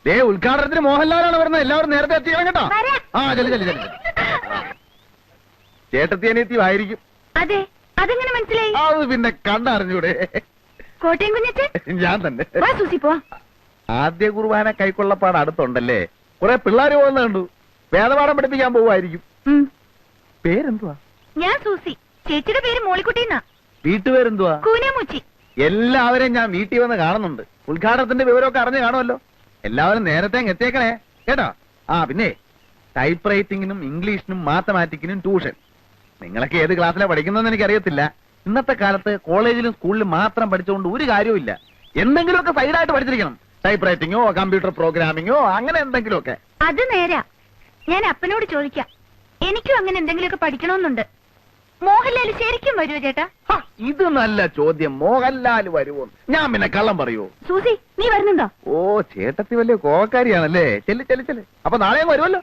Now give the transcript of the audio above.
ഉദ്ഘാടനത്തിന് മോഹൻലാലാണ് വരുന്നത്. എല്ലാവരും നേരത്തെ എത്തിക്കണം കേട്ടോ. ആ ചെല്ലു ചെല്ലു ചെല്ലു. ചേട്ടത്തി അനിയത്തിയും ആയിരിക്കും. അതെ, അതെങ്ങനെ മനസ്സിലായി? അത് പിന്നെ കണ്ടറിഞ്ഞൂടെ? കോട്ടയം കുഞ്ഞച്ചൻ ഞാൻ തന്നെ. ആദ്യ കുർബാന കൈക്കൊള്ളപ്പാട് അടുത്തുണ്ടല്ലേ? കുറെ പിള്ളേര് പോകുന്ന കണ്ടു. വേദപാഠം പഠിപ്പിക്കാൻ പോവായിരിക്കും. പേരെന്തുവാ? ഞാൻ സൂസി. ചേച്ചിയുടെ പേര് മോളിക്കുട്ടിന്നാ. വീട്ടുപേരെന്തുവാ? കൂനമുച്ചി. എല്ലാവരെയും ഞാൻ വീട്ടിൽ വന്ന് കാണുന്നുണ്ട്. ഉദ്ഘാടനത്തിന്റെ വിവരമൊക്കെ അറിഞ്ഞു കാണുമല്ലോ. എല്ലാവരും നേരത്തെ എത്തിയേക്കണേ കേട്ടോ. ആ പിന്നെ ടൈപ്പ് റൈറ്റിംഗിനും ഇംഗ്ലീഷിനും മാത്തമാറ്റിക്കിനും ട്യൂഷൻ. നിങ്ങളൊക്കെ ഏത് ക്ലാസ്സിലാണ് പഠിക്കുന്നതെന്ന് എനിക്കറിയത്തില്ല. ഇന്നത്തെ കാലത്ത് കോളേജിലും സ്കൂളിലും മാത്രം പഠിച്ചുകൊണ്ട് ഒരു കാര്യമില്ല. എന്തെങ്കിലുമൊക്കെ സൈഡായിട്ട് പഠിച്ചിരിക്കണം. ടൈപ്പ് റൈറ്റിംഗോ കമ്പ്യൂട്ടർ പ്രോഗ്രാമിങ്ങോ അങ്ങനെ എന്തെങ്കിലുമൊക്കെ. അത് നേരാ. ഞാൻ അപ്പനോട് ചോദിക്കാം. എനിക്കും അങ്ങനെ എന്തെങ്കിലുമൊക്കെ പഠിക്കണമെന്നുണ്ട്. മോഹൻലാൽ ശരിക്കും വരുമോ ചേട്ടാ? ഇത് നല്ല ചോദ്യം. മോഹൻലാൽ വരുമോ? ഞാൻ പിന്നെ കള്ളം പറയൂ? സൂസി, നീ വരുന്നുണ്ടോ? ഓ, ചേട്ടത്തി വലിയ കോക്കാരിയാണല്ലേ. ചെല്ലു ചെല്ലു ചെല്ലു. അപ്പൊ നാളെ വരുമല്ലോ.